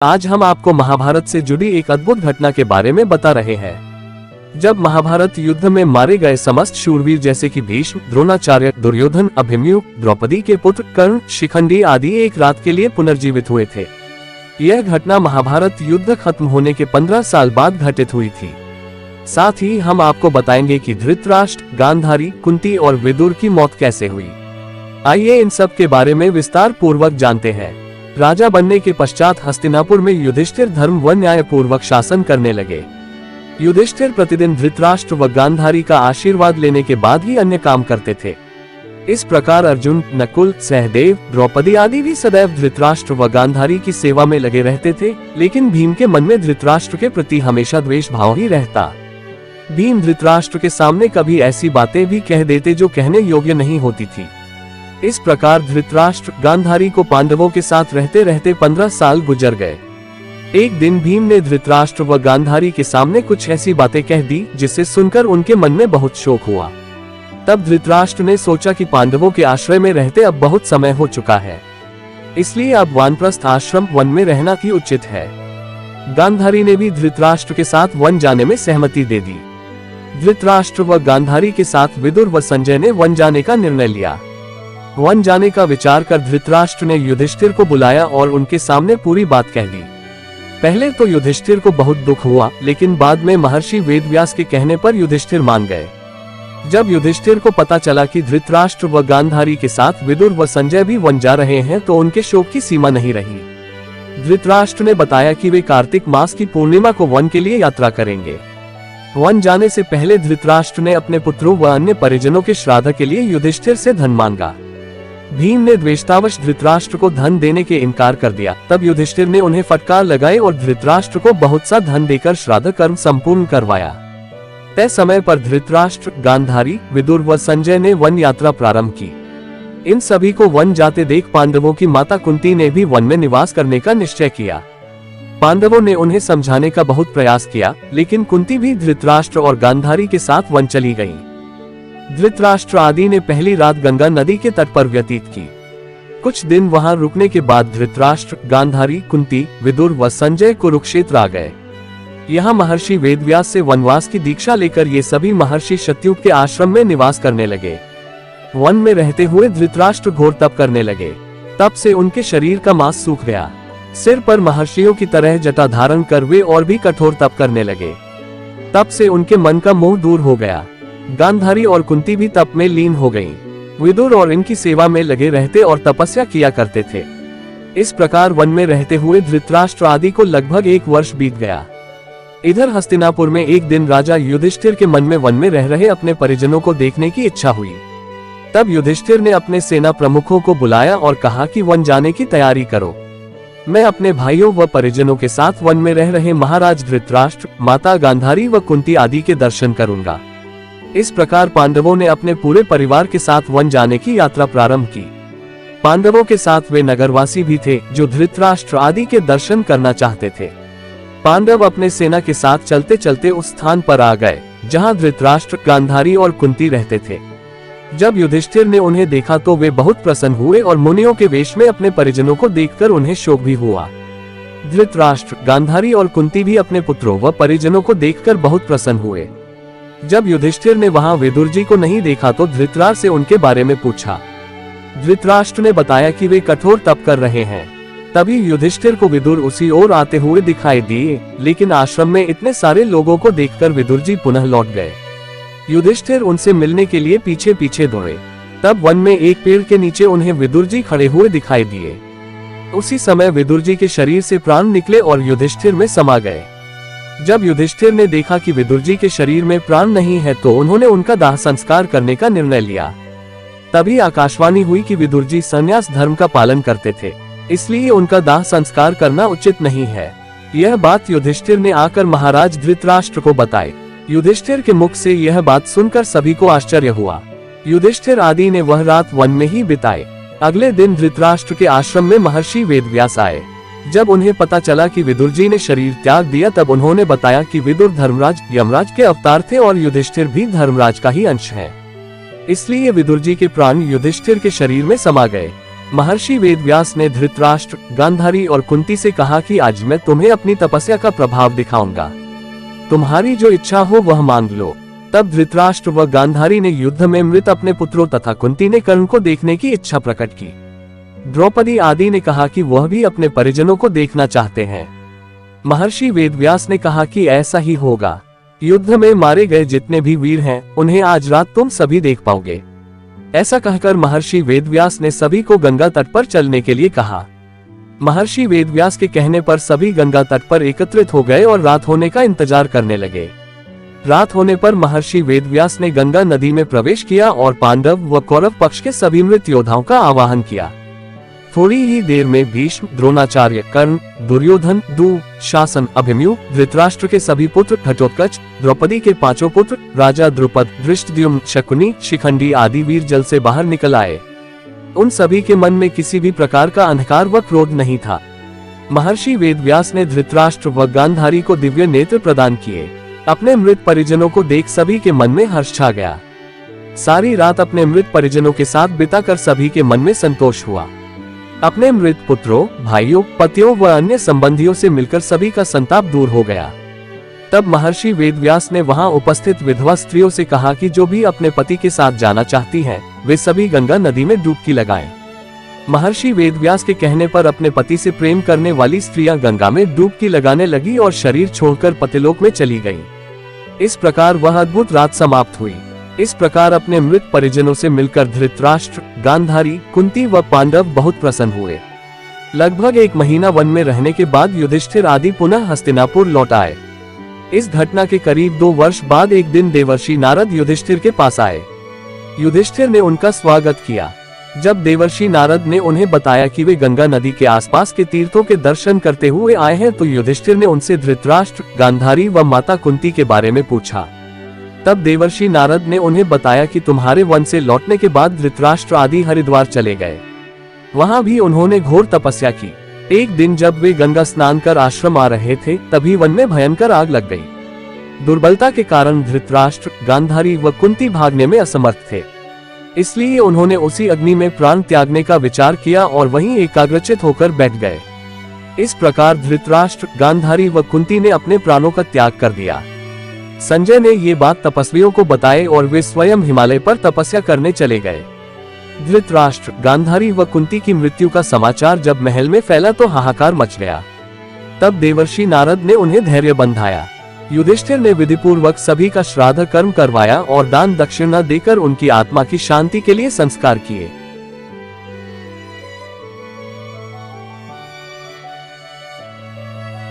आज हम आपको महाभारत से जुड़ी एक अद्भुत घटना के बारे में बता रहे हैं। जब महाभारत युद्ध में मारे गए समस्त शूरवीर जैसे कि भीष्म, द्रोणाचार्य, दुर्योधन, अभिमन्यु, द्रौपदी के पुत्र कर्ण, शिखंडी आदि एक रात के लिए पुनर्जीवित हुए थे। यह घटना महाभारत युद्ध खत्म होने के 15 साल बाद घटित हुई थी। साथ ही हम आपको बताएंगे कि धृतराष्ट्र, गांधारी, कुंती और विदुर की मौत कैसे हुई। आइए इन सब के बारे में विस्तार पूर्वक जानते हैं। राजा बनने के पश्चात हस्तिनापुर में युधिष्ठिर धर्म व न्याय पूर्वक शासन करने लगे। युधिष्ठिर प्रतिदिन धृतराष्ट्र व गांधारी का आशीर्वाद लेने के बाद ही अन्य काम करते थे। इस प्रकार अर्जुन, नकुल, सहदेव, द्रौपदी आदि भी सदैव धृतराष्ट्र व गांधारी की सेवा में लगे रहते थे, लेकिन भीम के मन में धृतराष्ट्र के प्रति हमेशा द्वेष भाव ही रहता। भीम धृतराष्ट्र के सामने कभी ऐसी बातें भी कह देते जो कहने योग्य नहीं होती थी। इस प्रकार धृतराष्ट्र, गांधारी को पांडवों के साथ रहते रहते 15 साल गुजर गए। एक दिन भीम ने धृतराष्ट्र व गांधारी के सामने कुछ ऐसी बातें कह दी जिसे सुनकर उनके मन में बहुत शोक हुआ। तब धृतराष्ट्र ने सोचा कि पांडवों के आश्रय में रहते अब बहुत समय हो चुका है, इसलिए अब वानप्रस्थ आश्रम वन में रहना ही उचित है। गांधारी ने भी धृतराष्ट्र के साथ वन जाने में सहमति दे दी। धृतराष्ट्र व गांधारी के साथ विदुर व संजय ने वन जाने का निर्णय लिया। वन जाने का विचार कर धृतराष्ट्र ने युधिष्ठिर को बुलाया और उनके सामने पूरी बात कह दी। पहले तो युधिष्ठिर को बहुत दुख हुआ, लेकिन बाद में महर्षि वेदव्यास के कहने पर युधिष्ठिर मान गए। जब युधिष्ठिर को पता चला कि धृतराष्ट्र व गांधारी के साथ विदुर व संजय भी वन जा रहे हैं तो उनके शोक की सीमा नहीं रही। धृतराष्ट्र ने बताया कि वे कार्तिक मास की पूर्णिमा को वन के लिए यात्रा करेंगे। वन जाने से पहले धृतराष्ट्र ने अपने पुत्रों व अन्य परिजनों के श्राद्ध के लिए युधिष्ठिर से धन मांगा। भीम ने द्वेषतावश धृतराष्ट्र को धन देने के इनकार कर दिया। तब युधिष्ठिर ने उन्हें फटकार लगाई और धृतराष्ट्र को बहुत सा धन देकर श्राद्ध कर्म संपूर्ण करवाया। तय समय पर धृतराष्ट्र, गांधारी, विदुर व संजय ने वन यात्रा प्रारंभ की। इन सभी को वन जाते देख पांडवों की माता कुंती ने भी वन में निवास करने का निश्चय किया। पांडवों ने उन्हें समझाने का बहुत प्रयास किया, लेकिन कुंती भी धृतराष्ट्र और गांधारी के साथ वन चली गई। धृतराष्ट्र आदि ने पहली रात गंगा नदी के तट पर व्यतीत की। कुछ दिन वहां रुकने के बाद धृतराष्ट्र, गांधारी, कुंती, विदुर व संजय कुरुक्षेत्र आ गए। यहाँ महर्षि वेदव्यास से वनवास की दीक्षा लेकर ये सभी महर्षि शतयुग के आश्रम में निवास करने लगे। वन में रहते हुए धृतराष्ट्र घोर तप करने लगे। तप से उनके शरीर का मांस सूख गया। सिर पर महर्षियों की तरह जटा धारण कर वे और भी कठोर तप करने लगे। तप से उनके मन का मोह दूर हो गया। गांधारी और कुंती भी तप में लीन हो गईं। विदुर और इनकी सेवा में लगे रहते और तपस्या किया करते थे। इस प्रकार वन में रहते हुए धृतराष्ट्र आदि को लगभग 1 वर्ष बीत गया। इधर हस्तिनापुर में एक दिन राजा युधिष्ठिर के मन में वन में रह रहे अपने परिजनों को देखने की इच्छा हुई। तब युधिष्ठिर ने अपने सेना प्रमुखों को बुलाया और कहा कि वन जाने की तैयारी करो। मैं अपने भाइयों व परिजनों के साथ वन में रह रहे महाराज धृतराष्ट्र, माता गांधारी व कुंती आदि के दर्शन करूंगा। इस प्रकार पांडवों ने अपने पूरे परिवार के साथ वन जाने की यात्रा प्रारंभ की। पांडवों के साथ वे नगरवासी भी थे जो धृतराष्ट्र आदि के दर्शन करना चाहते थे। पांडव अपने सेना के साथ चलते चलते उस स्थान पर आ गए जहां धृतराष्ट्र, गांधारी और कुंती रहते थे। जब युधिष्ठिर ने उन्हें देखा तो वे बहुत प्रसन्न हुए और मुनियों के वेश में अपने परिजनों को देखकर उन्हें शोक भी हुआ। धृतराष्ट्र, गांधारी और कुंती भी अपने पुत्रों व परिजनों को देखकर बहुत प्रसन्न हुए। जब युधिष्ठिर ने वहां विदुर जी को नहीं देखा तो धृतराष्ट्र से उनके बारे में पूछा। धृतराष्ट्र ने बताया कि वे कठोर तप कर रहे हैं। तभी युधिष्ठिर को विदुर उसी ओर आते हुए दिखाई दिए, लेकिन आश्रम में इतने सारे लोगों को देखकर विदुर जी पुनः लौट गए। युधिष्ठिर उनसे मिलने के लिए पीछे पीछे दौड़े। तब वन में एक पेड़ के नीचे उन्हें विदुर जी खड़े हुए दिखाई दिए। उसी समय विदुर जी के शरीर से प्राण निकले और युधिष्ठिर में समा गए। जब युधिष्ठिर ने देखा कि विदुर जी के शरीर में प्राण नहीं है तो उन्होंने उनका दाह संस्कार करने का निर्णय लिया। तभी आकाशवाणी हुई कि विदुर जी संन्यास धर्म का पालन करते थे, इसलिए उनका दाह संस्कार करना उचित नहीं है। यह बात युधिष्ठिर ने आकर महाराज धृतराष्ट्र को बताई। युधिष्ठिर के मुख से यह बात सुनकर सभी को आश्चर्य हुआ। युधिष्ठिर आदि ने वह रात वन में ही बिताई। अगले दिन धृतराष्ट्र के आश्रम में महर्षि वेदव्यास आए। जब उन्हें पता चला कि विदुर जी ने शरीर त्याग दिया तब उन्होंने बताया कि विदुर धर्मराज, यमराज के अवतार थे और युधिष्ठिर भी धर्मराज का ही अंश है, इसलिए विदुर जी के प्राण युधिष्ठिर के शरीर में समा गए। महर्षि वेदव्यास ने धृतराष्ट्र, गांधारी और कुंती से कहा कि आज मैं तुम्हें अपनी तपस्या का प्रभाव दिखाऊंगा। तुम्हारी जो इच्छा हो वह मांग लो। तब धृतराष्ट्र व गांधारी ने युद्ध में मृत अपने पुत्रों तथा कुंती ने कर्ण को देखने की इच्छा प्रकट की। द्रौपदी आदि ने कहा कि वह भी अपने परिजनों को देखना चाहते हैं। महर्षि वेदव्यास ने कहा कि ऐसा ही होगा। युद्ध में मारे गए जितने भी वीर हैं, उन्हें आज रात तुम सभी देख पाओगे। ऐसा कहकर महर्षि वेदव्यास ने सभी को गंगा तट पर चलने के लिए कहा। महर्षि वेदव्यास के कहने पर सभी गंगा तट पर एकत्रित हो गए और रात होने का इंतजार करने लगे। रात होने पर महर्षि वेदव्यास ने गंगा नदी में प्रवेश किया और पांडव व कौरव पक्ष के सभी मृत योद्धाओं का आवाहन किया। थोड़ी ही देर में भीष्म, द्रोणाचार्य, कर्ण, दुर्योधन, दुःशासन, अभिमन्यु, धृतराष्ट्र के सभी पुत्र, घटोत्कच, द्रौपदी के 5 पुत्र, राजा द्रुपद, धृष्टद्युम्न, शकुनी, शिखंडी आदि वीर जल से बाहर निकल आए। उन सभी के मन में किसी भी प्रकार का अंधकार व क्रोध नहीं था। महर्षि वेदव्यास ने धृतराष्ट्र व गांधारी को दिव्य नेत्र प्रदान किए। अपने मृत परिजनों को देख सभी के मन में हर्ष छा गया। सारी रात अपने मृत परिजनों के साथ बिताकर सभी के मन में संतोष हुआ। अपने मृत पुत्रों, भाइयों, पतियों व अन्य संबंधियों से मिलकर सभी का संताप दूर हो गया। तब महर्षि वेदव्यास ने वहां उपस्थित विधवा स्त्रियों से कहा कि जो भी अपने पति के साथ जाना चाहती हैं, वे सभी गंगा नदी में डुबकी लगाएं। महर्षि वेदव्यास के कहने पर अपने पति से प्रेम करने वाली स्त्रियां गंगा में डुबकी लगाने लगी और शरीर छोड़कर पतिलोक में चली गईं। इस प्रकार वह अद्भुत रात समाप्त हुई। इस प्रकार अपने मृत परिजनों से मिलकर धृतराष्ट्र, गांधारी, कुंती व पांडव बहुत प्रसन्न हुए। लगभग 1 महीना वन में रहने के बाद युधिष्ठिर आदि पुनः हस्तिनापुर लौट आए। इस घटना के करीब 2 वर्ष बाद एक दिन देवर्षि नारद युधिष्ठिर के पास आए। युधिष्ठिर ने उनका स्वागत किया। जब देवर्षि नारद ने उन्हें बताया कि वे गंगा नदी के आसपास के तीर्थों के दर्शन करते हुए आए हैं, तो युधिष्ठिर ने उनसे धृतराष्ट्र, गांधारी व माता कुंती के बारे में पूछा। तब देवर्षि नारद ने उन्हें बताया कि तुम्हारे वन से लौटने के बाद धृतराष्ट्र आदि हरिद्वार चले गए। वहां भी उन्होंने घोर तपस्या की। एक दिन जब वे गंगा स्नान कर आश्रम आ रहे थे, तभी वन में भयंकर आग लग गई। दुर्बलता के कारण धृतराष्ट्र, गांधारी व कुंती भागने में असमर्थ थे। इसलिए उन्होंने उसी अग्नि में प्राण त्यागने का विचार किया और वहीं एकाग्रचित होकर बैठ गए। इस प्रकार धृतराष्ट्र, गांधारी व कुंती ने अपने प्राणों का त्याग कर दिया। संजय ने ये बात तपस्वियों को बताई और वे स्वयं हिमालय पर तपस्या करने चले गए। धृतराष्ट्र, गांधारी व कुंती की मृत्यु का समाचार जब महल में फैला तो हाहाकार मच गया। तब देवर्षि नारद ने उन्हें धैर्य बंधाया। युधिष्ठिर ने विधिपूर्वक सभी का श्राद्ध कर्म करवाया और दान दक्षिणा देकर उनकी आत्मा की शांति के लिए संस्कार किए।